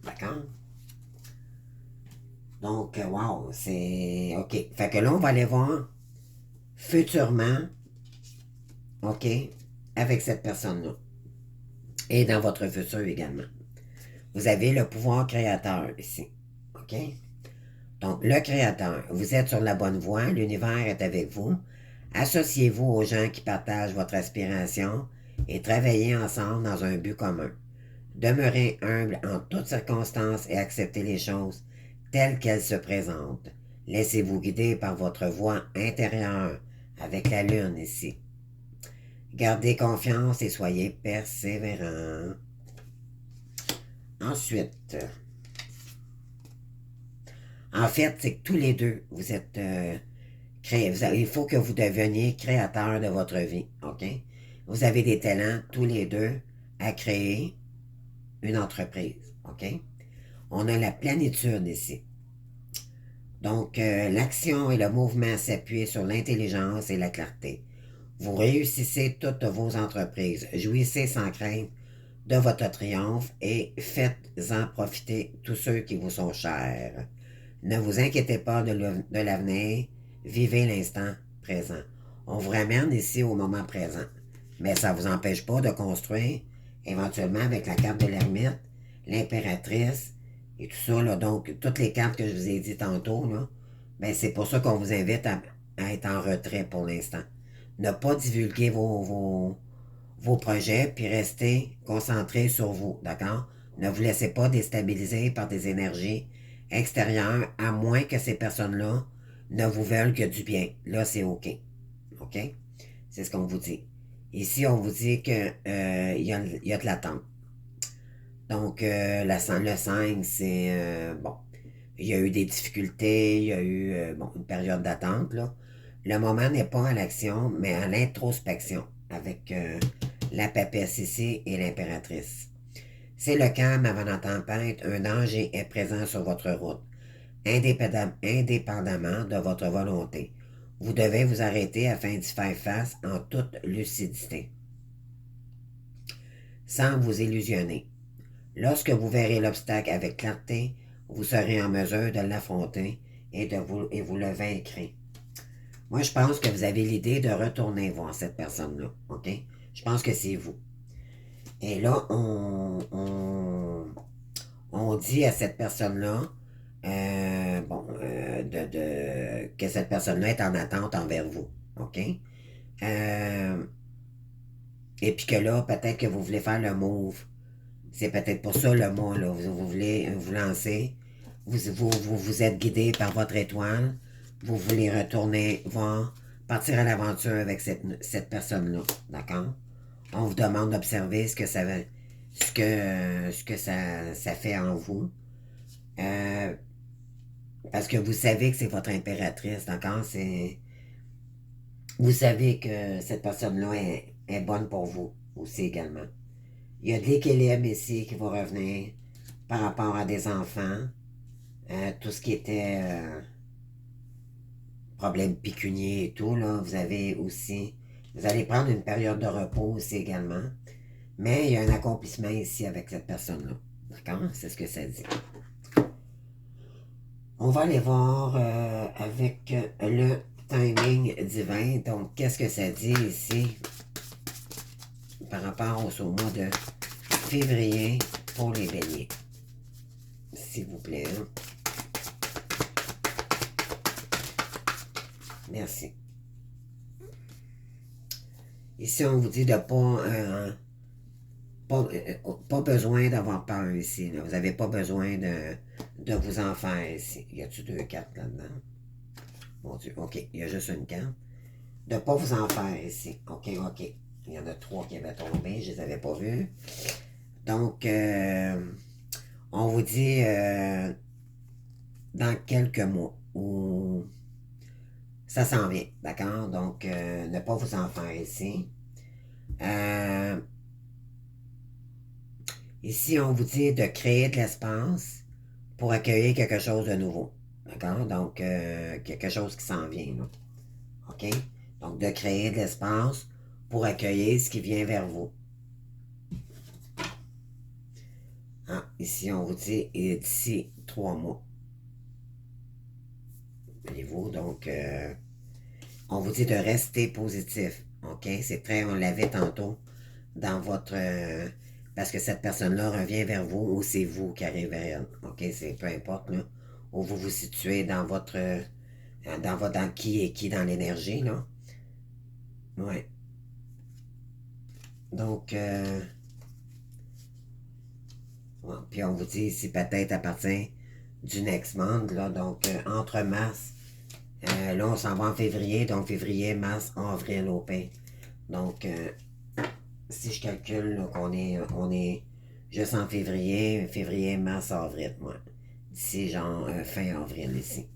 D'accord? Donc, wow, c'est... OK. Fait que là, on va aller voir futurement, OK, avec cette personne-là. Et dans votre futur également. Vous avez le pouvoir créateur ici. OK? Donc, le créateur, vous êtes sur la bonne voie, l'univers est avec vous. Associez-vous aux gens qui partagent votre aspiration et travaillez ensemble dans un but commun. Demeurez humble en toutes circonstances et acceptez les choses telles qu'elles se présentent. Laissez-vous guider par votre voix intérieure avec la lune ici. Gardez confiance et soyez persévérants. Ensuite, en fait, c'est que tous les deux, vous êtes il faut que vous deveniez créateur de votre vie, OK? Vous avez des talents, tous les deux, à créer une entreprise, OK? On a la plénitude ici. Donc, l'action et le mouvement s'appuient sur l'intelligence et la clarté. Vous réussissez toutes vos entreprises. Jouissez sans crainte de votre triomphe et faites-en profiter tous ceux qui vous sont chers. Ne vous inquiétez pas de l'avenir, vivez l'instant présent. On vous ramène ici au moment présent, mais ça ne vous empêche pas de construire, éventuellement avec la carte de l'ermite, l'impératrice et tout ça, là, donc toutes les cartes que je vous ai dit tantôt, là, ben, c'est pour ça qu'on vous invite à être en retrait pour l'instant. Ne pas divulguer vos projets, puis rester concentré sur vous, d'accord? Ne vous laissez pas déstabiliser par des énergies extérieures, à moins que ces personnes-là ne vous veulent que du bien. Là, c'est OK. OK? C'est ce qu'on vous dit. Ici, on vous dit qu'il y a de l'attente. Donc, le 5, c'est, bon, il y a eu des difficultés, il y a eu, bon, une période d'attente, là. Le moment n'est pas à l'action, mais à l'introspection, avec la papesse ici et l'impératrice. C'est le calme avant la tempête, un danger est présent sur votre route, indépendamment de votre volonté. Vous devez vous arrêter afin d'y faire face en toute lucidité, sans vous illusionner. Lorsque vous verrez l'obstacle avec clarté, vous serez en mesure de l'affronter et vous le vaincrez. Moi, je pense que vous avez l'idée de retourner voir cette personne-là, OK? Je pense que c'est vous. Et là, on dit à cette personne-là, que cette personne-là est en attente envers vous, OK? Et puis que là, peut-être que vous voulez faire le move. C'est peut-être pour ça le mot, là. Vous voulez vous lancer. Vous êtes guidé par votre étoile. Vous voulez retourner voir, partir à l'aventure avec cette personne-là. D'accord? On vous demande d'observer ce que ça fait en vous. Parce que vous savez que c'est votre impératrice, d'accord? Vous savez que cette personne-là est bonne pour vous aussi également. Il y a de l'équilibre ici qui va revenir par rapport à des enfants. Tout ce qui était problème pécunier et tout, là, vous avez aussi... Vous allez prendre une période de repos aussi également. Mais il y a un accomplissement ici avec cette personne-là. D'accord? C'est ce que ça dit. On va aller voir avec le timing divin. Donc, qu'est-ce que ça dit ici par rapport au mois de février pour les béliers? S'il vous plaît. Merci. Ici, on vous dit de pas besoin d'avoir peur ici. Là. Vous n'avez pas besoin de vous en faire ici. Y a-tu 2 cartes là-dedans? Mon Dieu, OK. Il y a juste une carte. De ne pas vous en faire ici. OK, OK. Il y en a 3 qui avaient tombé. Je ne les avais pas vus. Donc, on vous dit dans quelques mois où ça s'en vient. D'accord? Donc, ne pas vous en faire ici. Ici, on vous dit de créer de l'espace pour accueillir quelque chose de nouveau. D'accord? Donc, quelque chose qui s'en vient. Là. OK? Donc, de créer de l'espace pour accueillir ce qui vient vers vous. Ah, ici, on vous dit d'ici 3 mois. Voyez-vous? Donc, on vous dit de rester positif. OK? C'est très, on l'avait tantôt dans votre... parce que cette personne-là revient vers vous ou c'est vous qui arrivez vers elle. OK? C'est peu importe, là, où vous vous situez dans votre... dans qui est qui dans l'énergie, là. Ouais. Donc, ouais. Puis on vous dit ici peut-être à partir du next month, là, donc entre mars, là on s'en va en février, donc février, mars, avril au pain. Donc, si je calcule on est juste en février, février, mars, avril, moi. D'ici genre fin avril ici.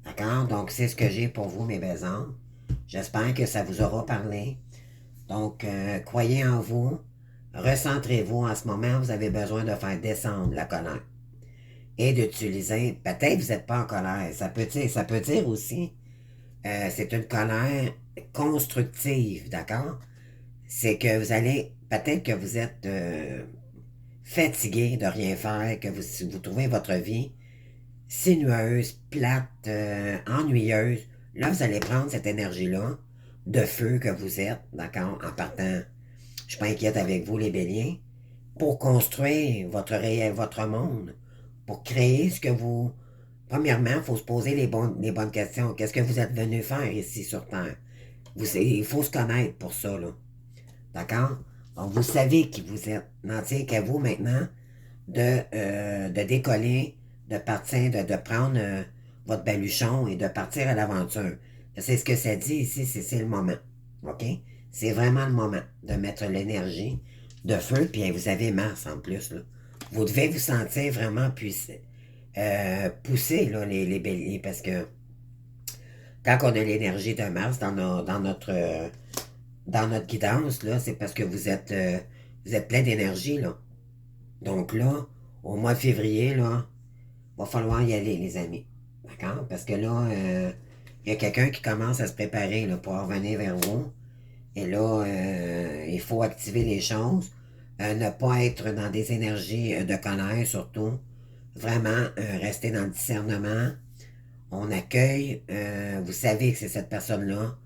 D'accord? Donc, c'est ce que j'ai pour vous, mes belles âmes. J'espère que ça vous aura parlé. Donc, croyez en vous. Recentrez-vous en ce moment. Vous avez besoin de faire descendre la colère. Et d'utiliser, peut-être vous n'êtes pas en colère. Ça peut dire aussi, c'est une colère constructive, d'accord? C'est que vous allez, peut-être que vous êtes fatigué de rien faire, que vous trouvez votre vie sinueuse, plate, ennuyeuse. Là, vous allez prendre cette énergie-là de feu que vous êtes, d'accord, en partant, je suis pas inquiète avec vous, les béliers, pour construire votre réel, votre monde, pour créer ce que vous... Premièrement, il faut se poser les bonnes questions. Qu'est-ce que vous êtes venu faire ici sur Terre? Il faut se connaître pour ça, là. D'accord? Donc, vous savez qui vous êtes. N'en tient qu'à vous maintenant de décoller, de partir, de prendre votre baluchon et de partir à l'aventure. C'est ce que ça dit ici, c'est le moment. OK? C'est vraiment le moment de mettre l'énergie de feu, puis vous avez Mars en plus. Là. Vous devez vous sentir vraiment poussé, là, les béliers, parce que quand on a l'énergie de Mars dans notre guidance, là, c'est parce que vous êtes plein d'énergie, là. Donc là, au mois de février, là, va falloir y aller, les amis. D'accord? Parce que là, il y a quelqu'un qui commence à se préparer là, pour revenir vers vous. Et là, il faut activer les choses. Ne pas être dans des énergies de colère, surtout. Vraiment, rester dans le discernement. On accueille, vous savez que c'est cette personne-là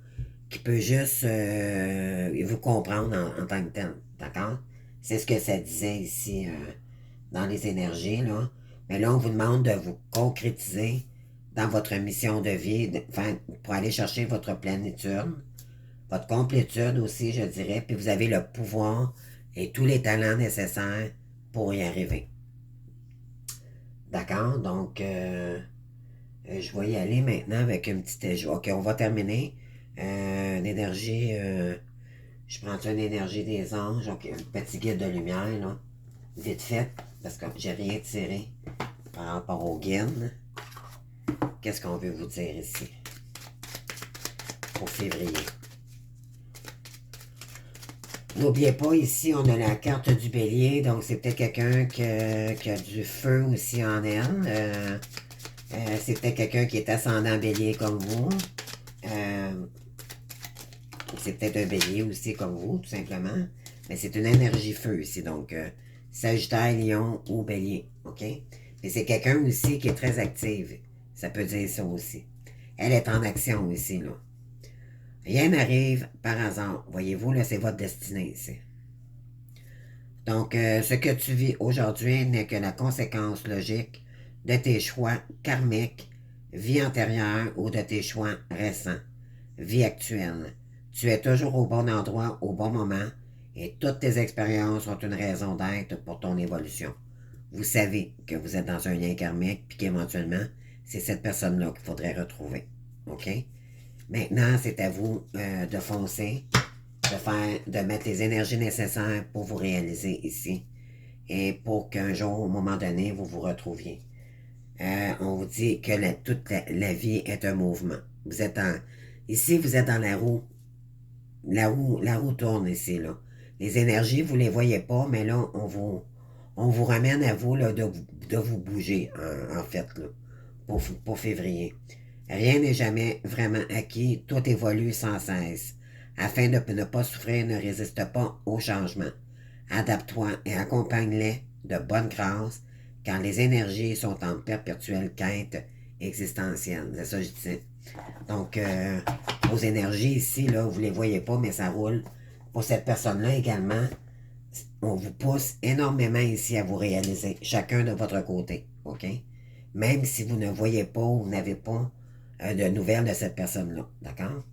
qui peut juste vous comprendre en tant que tel. D'accord? C'est ce que ça disait ici dans les énergies. Là. Mais là, on vous demande de vous concrétiser dans votre mission de vie pour aller chercher votre plénitude, votre complétude aussi, je dirais. Puis vous avez le pouvoir et tous les talents nécessaires pour y arriver. D'accord? Donc, je vais y aller maintenant avec une petite... OK, on va terminer. Une énergie... je prends une énergie des anges. OK, un petit guide de lumière, là. Vite fait, parce que j'ai rien tiré par rapport au guide. Qu'est-ce qu'on veut vous dire ici? Pour février. N'oubliez pas, ici, on a la carte du bélier. Donc, c'est peut-être quelqu'un qui a du feu aussi en elle. C'est peut-être quelqu'un qui est ascendant bélier comme vous. C'est peut-être un bélier aussi comme vous, tout simplement. Mais c'est une énergie feu ici. Donc, Sagittaire, Lion ou Bélier. OK? Mais c'est quelqu'un aussi qui est très active. Ça peut dire ça aussi. Elle est en action ici, là. Rien n'arrive par hasard. Voyez-vous, là, c'est votre destinée ici. Donc, ce que tu vis aujourd'hui n'est que la conséquence logique de tes choix karmiques, vie antérieure ou de tes choix récents, vie actuelle. Tu es toujours au bon endroit au bon moment et toutes tes expériences ont une raison d'être pour ton évolution. Vous savez que vous êtes dans un lien karmique puis qu'éventuellement, c'est cette personne-là qu'il faudrait retrouver. OK? Maintenant, c'est à vous de foncer, de mettre les énergies nécessaires pour vous réaliser ici et pour qu'un jour, au moment donné, vous vous retrouviez. On vous dit que toute la vie est un mouvement. Ici, vous êtes dans la roue. La roue tourne ici, là. Les énergies, vous ne les voyez pas, mais là, on vous ramène à vous là, de vous bouger, en fait, là, pour février. Rien n'est jamais vraiment acquis, tout évolue sans cesse. Afin de ne pas souffrir, ne résiste pas au changement. Adapte-toi et accompagne-les de bonne grâce quand les énergies sont en perpétuelle quête existentielle. C'est ça que je disais. Donc, vos énergies ici, là, vous ne les voyez pas, mais ça roule. Pour cette personne-là également, on vous pousse énormément ici à vous réaliser, chacun de votre côté. OK? Même si vous ne voyez pas ou vous n'avez pas de nouvelles de cette personne-là. D'accord?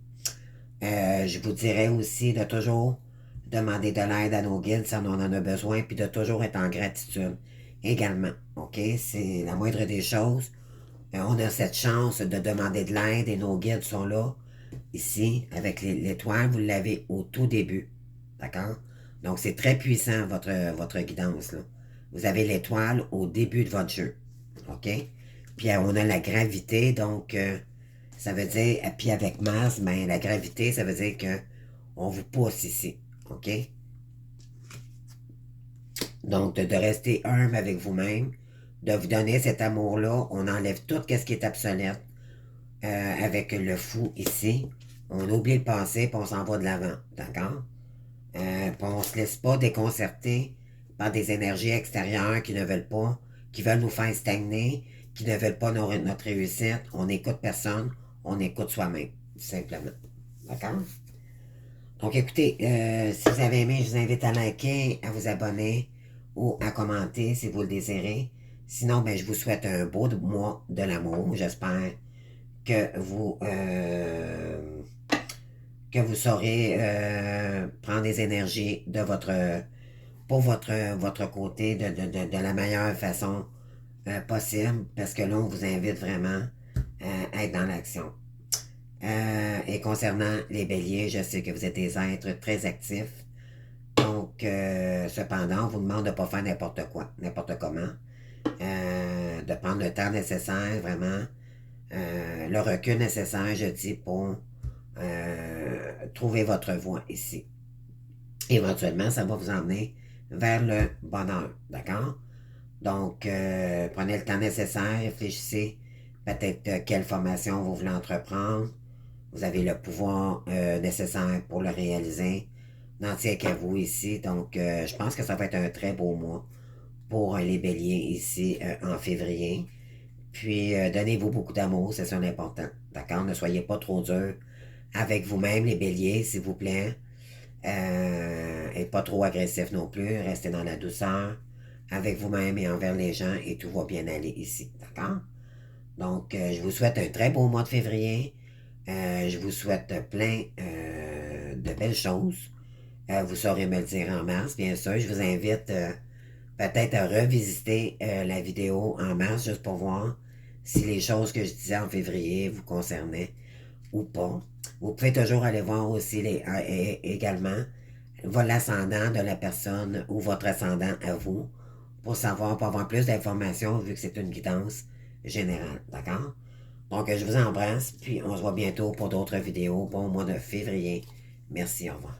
Je vous dirais aussi de toujours demander de l'aide à nos guides si on en a besoin, puis de toujours être en gratitude également. OK? C'est la moindre des choses. On a cette chance de demander de l'aide et nos guides sont là, ici, avec l'étoile. Vous l'avez au tout début. D'accord? Donc, c'est très puissant, votre guidance, là. Vous avez l'étoile au début de votre jeu. OK? Puis, on a la gravité, donc, ça veut dire, puis avec Mars, ben, la gravité, ça veut dire que on vous pousse ici. OK? Donc, de rester humble avec vous-même, de vous donner cet amour-là, on enlève tout ce qui est obsolète avec le fou ici. On oublie le passé, puis on s'en va de l'avant. D'accord? Puis on ne se laisse pas déconcerter par des énergies extérieures qui ne veulent pas, qui veulent nous faire stagner, qui ne veulent pas notre réussite. On n'écoute personne, on écoute soi-même, simplement. D'accord? Donc écoutez, si vous avez aimé, je vous invite à liker, à vous abonner ou à commenter si vous le désirez. Sinon, ben, je vous souhaite un beau mois de l'amour. J'espère que que vous saurez prendre des énergies de pour votre côté de la meilleure façon possible, parce que là, on vous invite vraiment à être dans l'action. Et concernant les béliers, je sais que vous êtes des êtres très actifs. Donc, cependant, on vous demande de ne pas faire n'importe quoi, n'importe comment. De prendre le temps nécessaire, vraiment, le recul nécessaire, je dis, pour trouver votre voie ici. Éventuellement, ça va vous emmener vers le bonheur, d'accord? Donc, prenez le temps nécessaire, réfléchissez peut-être quelle formation vous voulez entreprendre. Vous avez le pouvoir nécessaire pour le réaliser. N'en tient qu'à vous ici. Donc, je pense que ça va être un très beau mois pour les béliers ici en février. Puis, donnez-vous beaucoup d'amour, c'est ça l'important. D'accord? Ne soyez pas trop dur avec vous-même, les béliers, s'il vous plaît. Et pas trop agressif non plus. Restez dans la douceur avec vous-même et envers les gens et tout va bien aller ici. D'accord? Donc, je vous souhaite un très beau mois de février. Je vous souhaite plein de belles choses. Vous saurez me le dire en mars, bien sûr. Je vous invite peut-être à revisiter la vidéo en mars juste pour voir si les choses que je disais en février vous concernaient ou pas. Vous pouvez toujours aller voir aussi également l'ascendant de la personne ou votre ascendant à vous pour avoir plus d'informations vu que c'est une guidance générale. D'accord? Donc, je vous embrasse, puis on se voit bientôt pour d'autres vidéos. Bon mois de février. Merci, au revoir.